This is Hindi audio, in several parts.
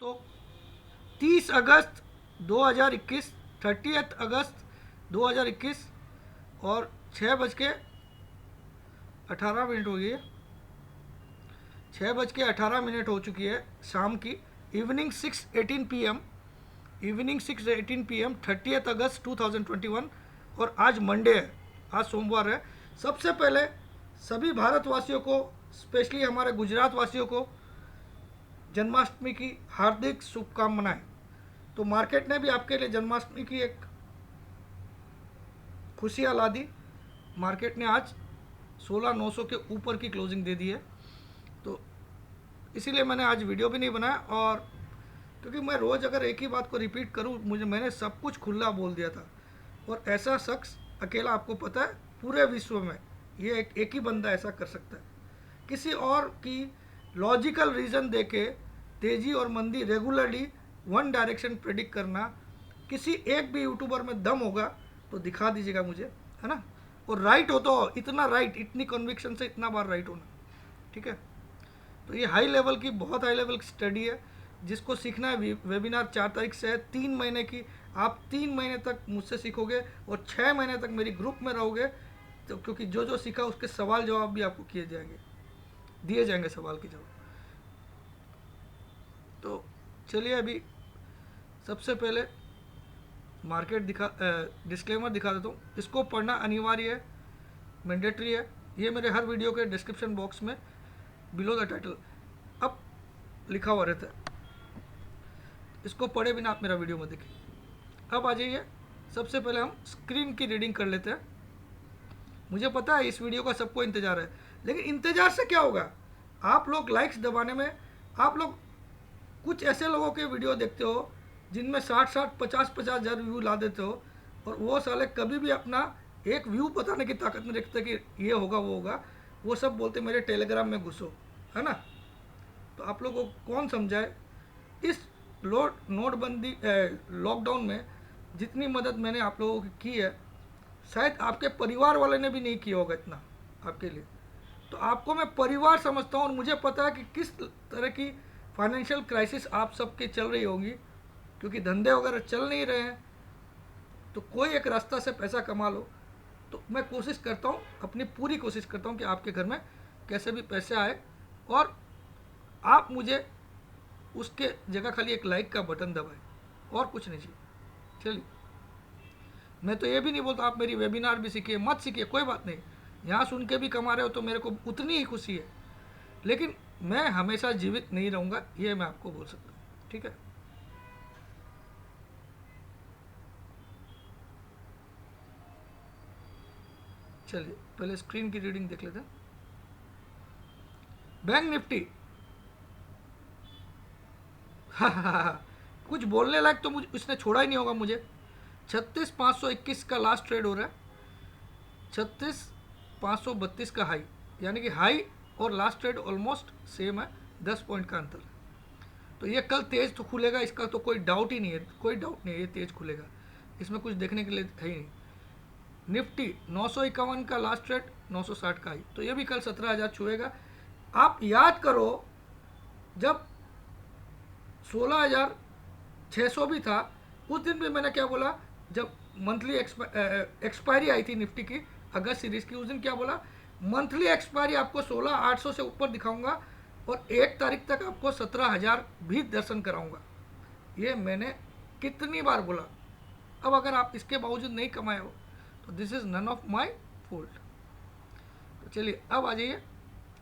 तो 30 अगस्त 2021, 30 अगस्त 2021 और 6:18 हो गई है। 6:18 हो चुकी है शाम की। इवनिंग 6:18 PM, इवनिंग 6:18 PM, 30 अगस्त 2021। और आज मंडे है, आज सोमवार है। सबसे पहले सभी भारतवासियों को, स्पेशली हमारे गुजरात वासियों को जन्माष्टमी की हार्दिक शुभकामनाएं। तो मार्केट ने भी आपके लिए जन्माष्टमी की एक खुशियाँ ला दी। मार्केट ने आज 16,900 के ऊपर की क्लोजिंग दे दी है। तो इसीलिए मैंने आज वीडियो भी नहीं बनाया, और क्योंकि मैं रोज़ अगर एक ही बात को रिपीट करूँ, मैंने सब कुछ खुला बोल दिया था। और ऐसा शख्स अकेला, आपको पता है पूरे विश्व में ये एक ही बंदा ऐसा कर सकता है। किसी और की लॉजिकल रीज़न देके तेज़ी और मंदी रेगुलरली वन डायरेक्शन प्रेडिक्ट करना, किसी एक भी यूट्यूबर में दम होगा तो दिखा दीजिएगा मुझे, है ना। और राइट हो तो इतना राइट, इतनी कन्विक्शन से इतना बार राइट होना, ठीक है। तो ये हाई लेवल की, बहुत हाई लेवल की स्टडी है। जिसको सीखना है, वेबिनार 4 तारीख से है, 3 महीने की। आप 3 महीने तक मुझसे सीखोगे और 6 महीने तक मेरी ग्रुप में रहोगे। तो क्योंकि जो जो सीखा उसके सवाल जवाब भी आपको किए जाएंगे, दिए जाएंगे सवाल के जवाब। तो चलिए अभी सबसे पहले मार्केट डिस्क्लेमर दिखा देता हूँ। इसको पढ़ना अनिवार्य है, मैंडेटरी है। ये मेरे हर वीडियो के डिस्क्रिप्शन बॉक्स में बिलो द टाइटल अब लिखा हुआ रहता है। इसको पढ़े बिना आप मेरा वीडियो मत देखिए। अब आ जाइए, सबसे पहले हम स्क्रीन की रीडिंग कर लेते हैं। मुझे पता है इस वीडियो का सबको इंतज़ार है, लेकिन इंतज़ार से क्या होगा? आप लोग लाइक्स दबाने में, आप लोग कुछ ऐसे लोगों के वीडियो देखते हो जिनमें 60-60, 50-50 हज़ार व्यू ला देते हो, और वो साले कभी भी अपना एक व्यू बताने की ताकत नहीं रखते कि ये होगा वो होगा। वो सब बोलते मेरे टेलीग्राम में घुसो, है ना। तो आप लोगों को कौन समझाए? इस नोटबंदी लॉकडाउन में जितनी मदद मैंने आप लोगों की है, शायद आपके परिवार वाले ने भी नहीं किया होगा इतना आपके लिए। तो आपको मैं परिवार समझता हूँ, और मुझे पता है कि किस तरह की फाइनेंशियल क्राइसिस आप सबके चल रही होगी, क्योंकि धंधे वगैरह चल नहीं रहे हैं। तो कोई एक रास्ता से पैसा कमा लो। तो मैं कोशिश करता हूँ, अपनी पूरी कोशिश करता हूँ कि आपके घर में कैसे भी पैसे आए, और आप मुझे उसके जगह खाली एक लाइक का बटन दबाएं, और कुछ नहीं चाहिए। चलिए, मैं तो ये भी नहीं बोलता आप मेरी वेबिनार भी सीखिए, मत सीखिए, कोई बात नहीं। यहाँ सुन के भी कमा रहे हो तो मेरे को उतनी ही खुशी है। लेकिन मैं हमेशा जीवित नहीं रहूँगा, ये मैं आपको बोल सकता हूँ, ठीक है। चलिए पहले स्क्रीन की रीडिंग देख लेते हैं। बैंक निफ्टी कुछ बोलने लायक तो मुझे इसने छोड़ा ही नहीं होगा मुझे। 36,521 का लास्ट ट्रेड हो रहा है, 36,532 का हाई, यानी कि हाई और लास्ट ट्रेड ऑलमोस्ट सेम है, 10 पॉइंट का अंतर है। तो ये कल तेज तो खुलेगा, इसका तो कोई डाउट ही नहीं है, कोई डाउट नहीं है, ये तेज खुलेगा, इसमें कुछ देखने के लिए है ही नहीं। निफ्टी 951 का लास्ट ट्रेड, 960 का हाई, तो ये भी कल 17,000 छुएगा। आप याद करो, जब 16,600 भी था, उस दिन भी मैंने क्या बोला? जब मंथली एक्सपायरी आई थी निफ्टी की, अगस्त सीरीज की, उस दिन क्या बोला? मंथली एक्सपायरी आपको 16,800 से ऊपर दिखाऊंगा, और 1 तारीख तक आपको 17,000 भी दर्शन कराऊंगा। ये मैंने कितनी बार बोला। अब अगर आप इसके बावजूद नहीं कमाए हो तो this is none of my fault. तो चलिए अब आ जाइए,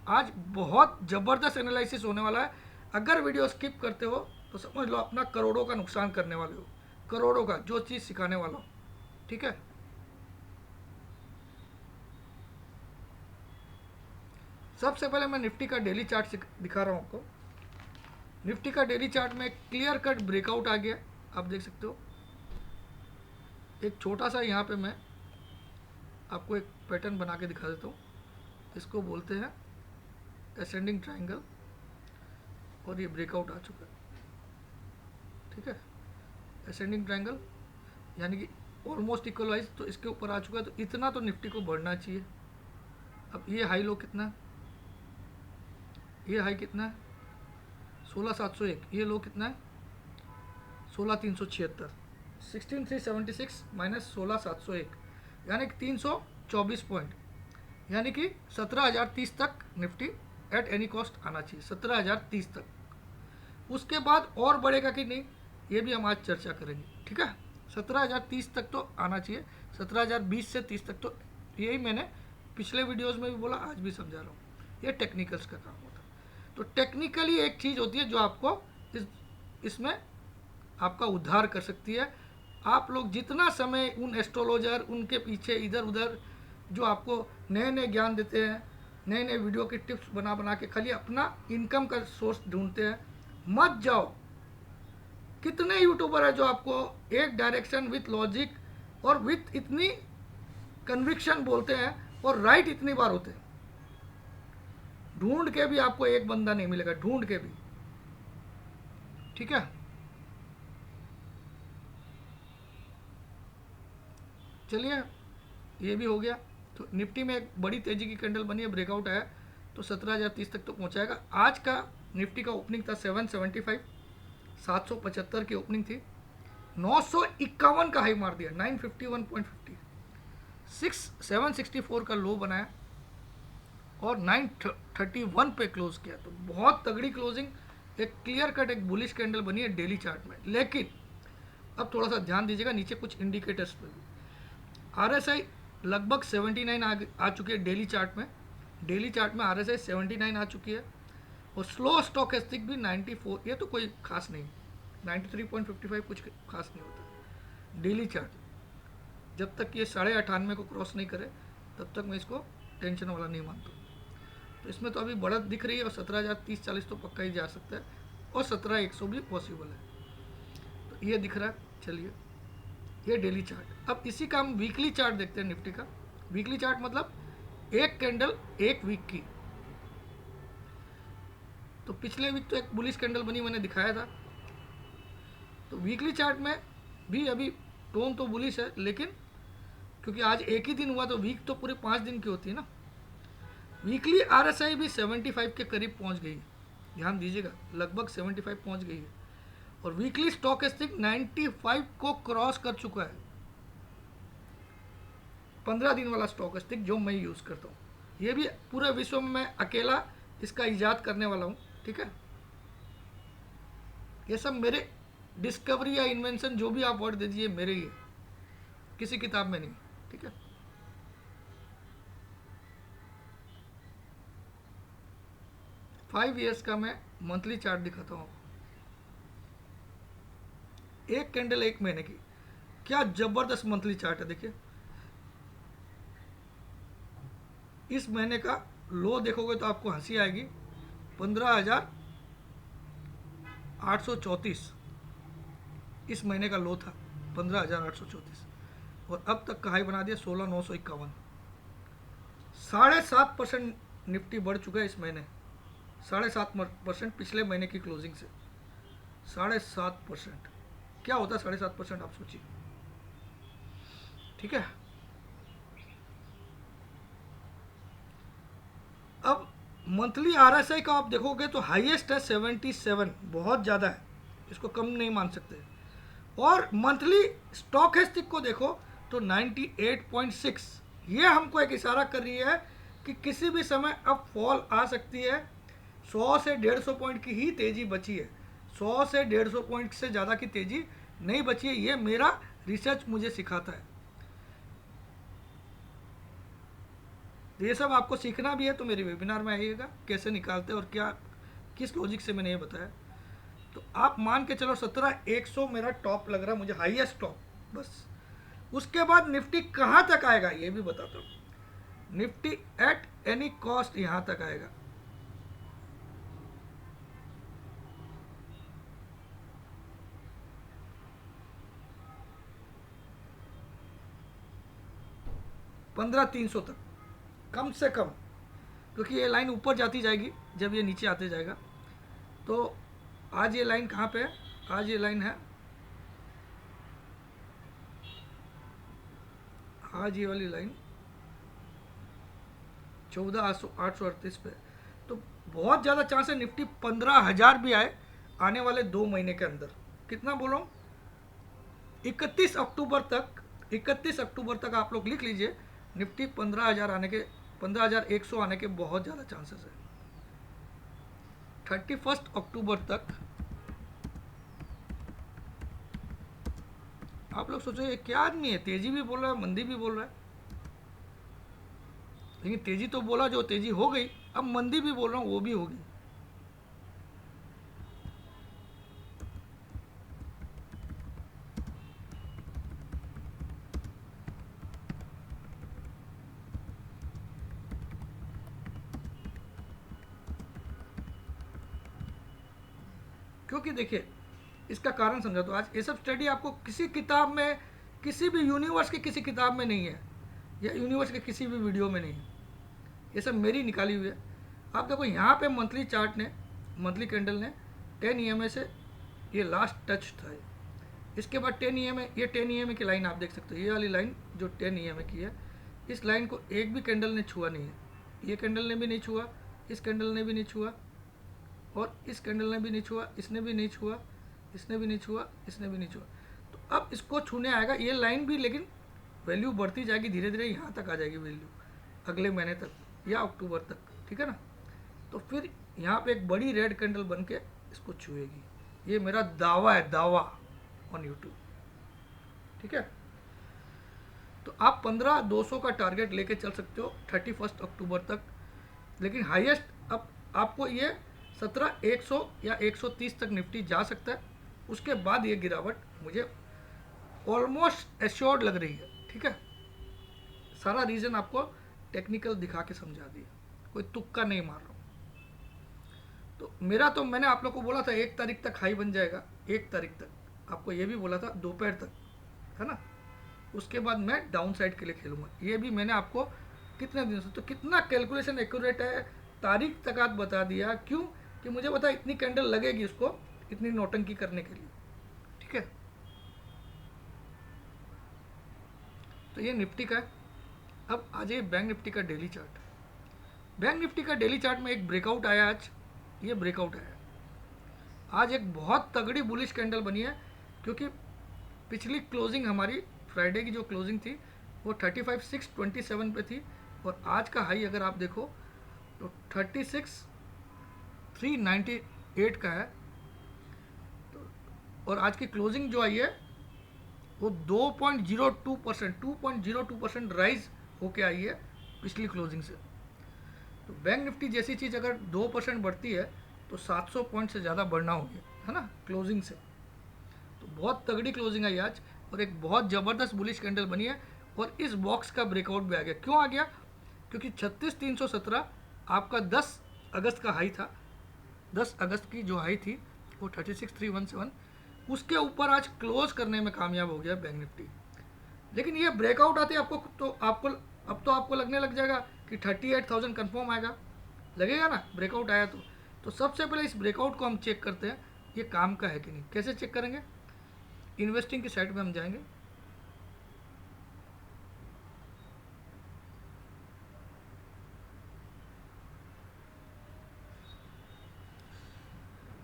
आज बहुत ज़बरदस्त एनालिसिस होने वाला है। अगर वीडियो स्किप करते हो तो समझ लो अपना करोड़ों का नुकसान करने वाले हो, करोड़ों का, जो चीज़ सिखाने वाला हो, ठीक है। सबसे पहले मैं निफ्टी का डेली चार्ट दिखा रहा हूँ आपको। निफ्टी का डेली चार्ट में क्लियर कट ब्रेकआउट आ गया, आप देख सकते हो। एक छोटा सा यहाँ पे मैं आपको एक पैटर्न बना के दिखा देता हूँ। इसको बोलते हैं असेंडिंग ट्राइंगल, और ये ब्रेकआउट आ चुका है, ठीक है। असेंडिंग ट्राइंगल यानी कि ऑलमोस्ट इक्वलाइज, तो इसके ऊपर आ चुका है, तो इतना तो निफ्टी को बढ़ना चाहिए। अब ये हाई लो कितना है? ये हाई कितना है? 16,701, ये लो कितना है 16,376, 16,376 माइनस 16,701 यानी कि 324 पॉइंट, यानी कि 17,030 तक निफ्टी एट एनी कॉस्ट आना चाहिए, 17,030 तक। उसके बाद और बढ़ेगा कि नहीं ये भी हम आज चर्चा करेंगे, ठीक है। 17,030 तक तो आना चाहिए, 17,020 से 30 तक, तो यही मैंने पिछले वीडियोस में भी बोला, आज भी समझा रहा हूँ, ये टेक्निकल्स का काम होता है। तो टेक्निकली एक चीज़ होती है जो आपको इसमें आपका उद्धार कर सकती है। आप लोग जितना समय उन एस्ट्रोलॉजर उनके पीछे इधर उधर जो आपको नए नए ज्ञान देते हैं, नए नए वीडियो के टिप्स बना बना के खाली अपना इनकम का सोर्स ढूंढते हैं, मत जाओ। कितने यूट्यूबर है जो आपको एक डायरेक्शन विथ लॉजिक और विथ इतनी कन्विक्शन बोलते हैं और राइट इतनी बार होते हैं, ढूंढ के भी आपको एक बंदा नहीं मिलेगा, ढूंढ के भी, ठीक है। चलिए ये भी हो गया। तो निफ्टी में एक बड़ी तेजी की कैंडल बनी है, ब्रेकआउट आया तो 17,030 तक तो पहुंचाएगा। आज का निफ्टी का ओपनिंग था 775, 775 की ओपनिंग थी, 951 का हाई मार दिया, 951.50, 764 का लो बनाया और 931 पे क्लोज किया। तो बहुत तगड़ी क्लोजिंग, एक क्लियर कट एक बुलिश कैंडल बनी है डेली चार्ट में। लेकिन अब थोड़ा सा ध्यान दीजिएगा नीचे कुछ इंडिकेटर्स पे भी। RSI लगभग 79 आ चुकी है डेली चार्ट में, डेली चार्ट में RSI 79 आ चुकी है और स्लो स्टोकेस्टिक भी 94, ये तो कोई खास नहीं, 93.55 कुछ खास नहीं होता डेली चार्ट। जब तक ये 98.5 को क्रॉस नहीं करे तब तक मैं इसको टेंशन वाला नहीं मानता। तो इसमें तो अभी बढ़त दिख रही है और 17,030-40 तो पक्का ही जा सकता है और 17,100 भी पॉसिबल है, तो ये दिख रहा है। चलिए ये डेली चार्ट। अब इसी का हम वीकली चार्ट देखते हैं निफ्टी का। वीकली चार्ट मतलब एक कैंडल एक वीक की। तो पिछले वीक तो एक बुलिश कैंडल बनी, मैंने दिखाया था। तो वीकली चार्ट में भी अभी टोन तो बुलिश है, लेकिन क्योंकि आज एक ही दिन हुआ तो वीक तो पूरे 5 दिन की होती है ना। वीकली RSI भी 75 के करीब पहुंच गई है, ध्यान दीजिएगा, लगभग 75 पहुंच गई है। और वीकली स्टॉकेस्टिक 95 को क्रॉस कर चुका है, 15 दिन वाला स्टॉकेस्टिक जो मैं यूज करता हूँ। ये भी पूरे विश्व में मैं अकेला इसका इजाद करने वाला हूँ, ठीक है। ये सब मेरे डिस्कवरी या इन्वेंशन, जो भी आप वर्ड दे दीजिए, मेरे ही है, किसी किताब में नहीं, ठीक है। फाइव ईयर्स का मैं मंथली चार्ट दिखाता हूँ। एक कैंडल एक महीने की, क्या जबरदस्त मंथली चार्ट है। देखिए इस महीने का लो देखोगे तो आपको हंसी आएगी, 15,834 इस महीने का लो था, 15,834 और अब तक का हाई बना दिया 16,951। 7.5% निफ्टी बढ़ चुका है इस महीने, 7.5% पिछले महीने की क्लोजिंग से। 7.5% क्या होता है 7.5%, आप सोचिए, ठीक है। अब मंथली RSI का आप देखोगे तो हाईएस्ट है 77, बहुत ज़्यादा है, इसको कम नहीं मान सकते। और मंथली स्टॉकेस्टिक को देखो तो 98.6, ये हमको एक इशारा कर रही है कि किसी भी समय अब फॉल आ सकती है। 100 से 150 पॉइंट की ही तेज़ी बची है, 100 से 150 पॉइंट से ज़्यादा की तेज़ी नहीं बची है, ये मेरा रिसर्च मुझे सिखाता है। ये सब आपको सीखना भी है तो मेरे वेबिनार में आइएगा, कैसे निकालते हैं और क्या किस लॉजिक से मैंने ये बताया। तो आप मान के चलो 17,100 मेरा टॉप लग रहा है मुझे, हाईएस्ट टॉप बस। उसके बाद निफ्टी कहाँ तक आएगा ये भी बताता हूँ। निफ्टी एट एनी कॉस्ट यहाँ तक आएगा, $15,300 तक कम से कम, क्योंकि ये लाइन ऊपर जाती जाएगी जब ये नीचे आते जाएगा। तो आज ये लाइन कहाँ पे है, आज ये लाइन है, आज ये वाली लाइन 14,838 पे। तो बहुत ज़्यादा चांस है निफ्टी 15,000 भी आए आने वाले 2 महीने के अंदर। कितना बोल रहा हूँ, 31 अक्टूबर तक आप लोग लिख लीजिए, निफ्टी 15,000 आने के, 15,100 आने के बहुत ज़्यादा चांसेस है। 31 अक्टूबर तक आप लोग सोचो ये क्या आदमी है, तेजी भी बोल रहा है मंदी भी बोल रहा है। लेकिन तेजी तो बोला, जो तेजी हो गई, अब मंदी भी बोल रहा हूँ वो भी होगी। क्योंकि देखिए इसका कारण समझा, तो आज ये सब स्टडी आपको किसी किताब में, किसी भी यूनिवर्स की किसी किताब में नहीं है, या यूनिवर्स के किसी भी वीडियो में नहीं है, ये सब मेरी निकाली हुई है। आप देखो यहाँ पे मंथली चार्ट ने, मंथली कैंडल ने 10 EMA से ये लास्ट टच था ये। इसके बाद 10 EMA, ये 10 EMA की लाइन आप देख सकते हो, ये वाली लाइन जो 10 EMA की है, इस लाइन को एक भी कैंडल ने छुआ नहीं है। ये कैंडल ने भी नहीं छुआ, इस कैंडल ने भी नहीं छुआ, और इस कैंडल ने भी नहीं छुआ, इसने भी नहीं छुआ, इसने भी नहीं छुआ, इसने भी नहीं छुआ। तो अब इसको छूने आएगा ये लाइन भी, लेकिन वैल्यू बढ़ती जाएगी धीरे धीरे, यहाँ तक आ जाएगी वैल्यू अगले महीने तक या अक्टूबर तक, ठीक है ना। तो फिर यहाँ पे एक बड़ी रेड कैंडल बन के इसको छुएगी, ये मेरा दावा है, दावा ऑन यूट्यूब, ठीक है। तो आप 15,200 का टारगेट लेके चल सकते हो 31 अक्टूबर तक, लेकिन हाईएस्ट अब आपको ये 17,100 या 130 तक निफ्टी जा सकता है। उसके बाद ये गिरावट मुझे ऑलमोस्ट एश्योर्ड लग रही है, ठीक है। सारा रीज़न आपको टेक्निकल दिखा के समझा दिया, कोई तुक्का नहीं मार रहा हूँ। तो मेरा, तो मैंने आप लोग को बोला था 1 तारीख तक हाई बन जाएगा, 1 तारीख तक आपको ये भी बोला था, दोपहर तक, है ना। उसके बाद मैं डाउन साइड के लिए खेलूंगा, ये भी मैंने आपको कितने दिन से, तो कितना कैलकुलेशन एक्यूरेट है, तारीख तक आज बता दिया। क्यों? कि मुझे पता इतनी कैंडल लगेगी उसको इतनी नौटंकी करने के लिए, ठीक है। तो ये निफ्टी का है। अब आ जाइए बैंक निफ्टी का डेली चार्ट। बैंक निफ्टी का डेली चार्ट में एक ब्रेकआउट आया आज, ये ब्रेकआउट आया आज, एक बहुत तगड़ी बुलिश कैंडल बनी है, क्योंकि पिछली क्लोजिंग हमारी फ्राइडे की जो क्लोजिंग थी वो 35,627 पे थी, और आज का हाई अगर आप देखो तो 36,398 का है। तो और आज की क्लोजिंग जो आई है वो 2.02% राइज होके आई है पिछली क्लोजिंग से। तो बैंक निफ्टी जैसी चीज़ अगर 2% बढ़ती है तो 700 पॉइंट से ज़्यादा बढ़ना हो गया, है ना, क्लोजिंग से। तो बहुत तगड़ी क्लोजिंग आई आज, और एक बहुत ज़बरदस्त बुलिश कैंडल बनी है, और इस बॉक्स का ब्रेकआउट भी आ गया। क्यों आ गया? क्योंकि 36,317 आपका 10 अगस्त का हाई था, 10 अगस्त की जो हाई थी वो 36,317, उसके ऊपर आज क्लोज करने में कामयाब हो गया बैंक निफ्टी। लेकिन ये ब्रेकआउट आते आपको, तो आपको लगने लग जाएगा कि 38,000 कन्फर्म आएगा, लगेगा ना ब्रेकआउट आया तो सबसे पहले इस ब्रेकआउट को हम चेक करते हैं ये काम का है कि नहीं। कैसे चेक करेंगे? इन्वेस्टिंग की साइट में हम जाएंगे,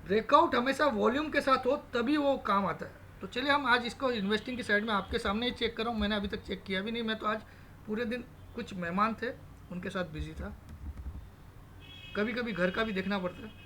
ब्रेकआउट हमेशा वॉल्यूम के साथ हो तभी वो काम आता है। तो चलिए हम आज इसको इन्वेस्टिंग की साइड में आपके सामने ही चेक कर रहा हूँ, मैंने अभी तक चेक किया भी नहीं, मैं तो आज पूरे दिन कुछ मेहमान थे उनके साथ बिजी था, कभी कभी घर का भी देखना पड़ता है।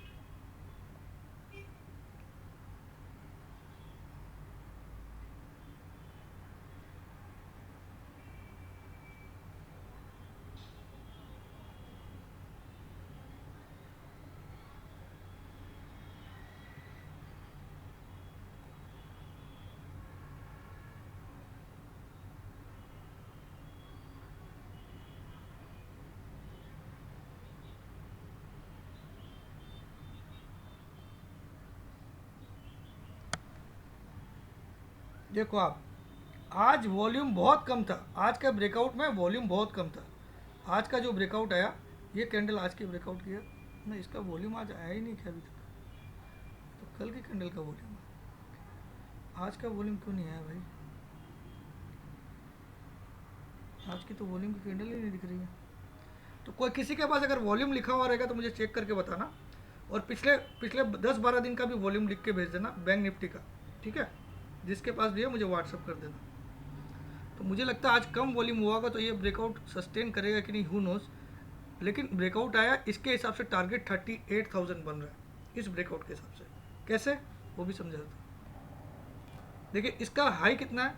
देखो आप, आज वॉल्यूम बहुत कम था, आज का ब्रेकआउट में वॉल्यूम बहुत कम था। आज का जो ब्रेकआउट आया, ये कैंडल आज की ब्रेकआउट किया ना, इसका वॉल्यूम आज आया ही नहीं क्या अभी तक। तो कल की कैंडल का वॉल्यूम, आज का वॉल्यूम क्यों नहीं आया भाई? आज की तो वॉल्यूम की कैंडल ही नहीं दिख रही है। तो कोई किसी के पास अगर वॉल्यूम लिखा हुआ रहेगा तो मुझे चेक करके बताना। और पिछले पिछले 10-12 दिन का भी वॉल्यूम लिख के भेज देना बैंक निफ्टी का, ठीक है। जिसके पास भी है मुझे व्हाट्सअप कर देना। तो मुझे लगता है आज कम वॉल्यूम हुआ होगा, तो ये ब्रेकआउट सस्टेन करेगा कि नहीं, हु नोज। लेकिन ब्रेकआउट आया, इसके हिसाब से टारगेट 38,000 बन रहा है इस ब्रेकआउट के हिसाब से। कैसे, वो भी समझा देता हूँ। देखिए इसका हाई कितना है,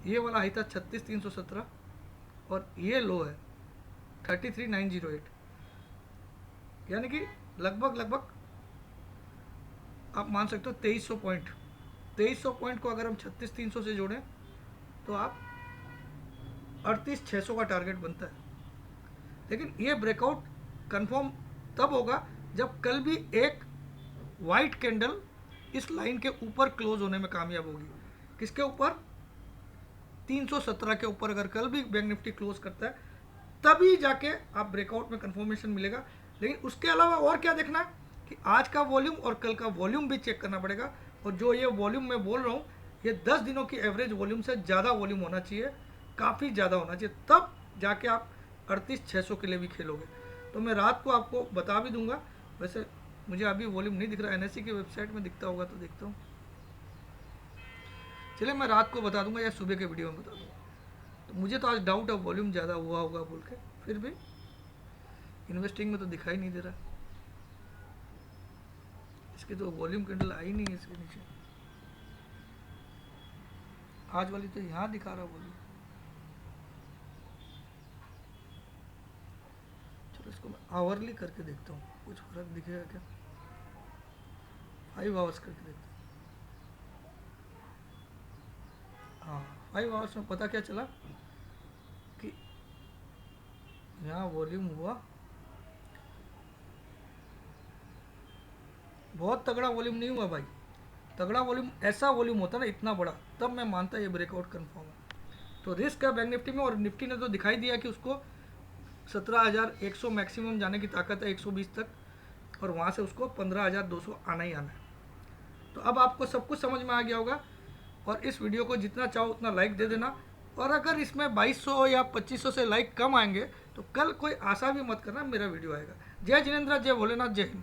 ये वाला हाई था 36,317 और ये लो है 33,908, यानी कि लगभग आप मान सकते हो 2300 पॉइंट। 2300 पॉइंट को अगर हम 36,300 से जोड़ें तो आप 38,600 का टारगेट बनता है। लेकिन ये ब्रेकआउट कंफर्म तब होगा जब कल भी एक वाइट कैंडल इस लाइन के ऊपर क्लोज होने में कामयाब होगी। किसके ऊपर, 317 के ऊपर अगर कल भी बैंक निफ्टी क्लोज करता है तभी जाके आप ब्रेकआउट में कंफर्मेशन मिलेगा। लेकिन उसके अलावा और क्या देखना है कि आज का वॉल्यूम और कल का वॉल्यूम भी चेक करना पड़ेगा। और जो ये वॉल्यूम मैं बोल रहा हूँ, ये 10 दिनों की एवरेज वॉल्यूम से ज़्यादा वॉल्यूम होना चाहिए, काफ़ी ज़्यादा होना चाहिए, तब जाके आप 38,600 के लिए भी खेलोगे। तो मैं रात को आपको बता भी दूंगा। वैसे मुझे अभी वॉल्यूम नहीं दिख रहा, NSE की वेबसाइट में दिखता होगा तो देखता हूँ। चलिए मैं रात को बता दूंगा या सुबह के वीडियो में बता दूंगा। तो मुझे तो आज डाउट है वॉल्यूम ज़्यादा हुआ होगा बोल के, फिर भी इन्वेस्टिंग में तो दिखाई नहीं दे रहा। इसके तो वॉल्यूम कैंडल आई नहीं है इसके नीचे, आज वाली तो यहाँ दिखा रहा वॉल्यूम। चलो इसको मैं आवरली करके देखता हूँ, कुछ फर्क दिखेगा क्या। 5 आवर्स करके देखता हूँ। हाँ 5 आवर्स में पता क्या चला कि यहाँ वॉल्यूम हुआ, बहुत तगड़ा वॉल्यूम नहीं हुआ भाई। तगड़ा वॉल्यूम, ऐसा वॉल्यूम होता ना इतना बड़ा, तब मैं मानता ये ब्रेकआउट कंफर्म है। तो रिस्क है बैंक निफ्टी में, और निफ्टी ने तो दिखाई दिया कि उसको 17,100 मैक्सिमम जाने की ताकत है 120 तक, और वहाँ से उसको 15,200 आना ही आना है। तो अब आपको सब कुछ समझ में आ गया होगा, और इस वीडियो को जितना चाहो उतना लाइक दे देना। और अगर इसमें 2200 या 2500 से लाइक कम आएंगे तो कल कोई आशा भी मत करना, मेरा वीडियो आएगा। जय जिनेंद्र, जय भोलेनाथ, जय हिंद।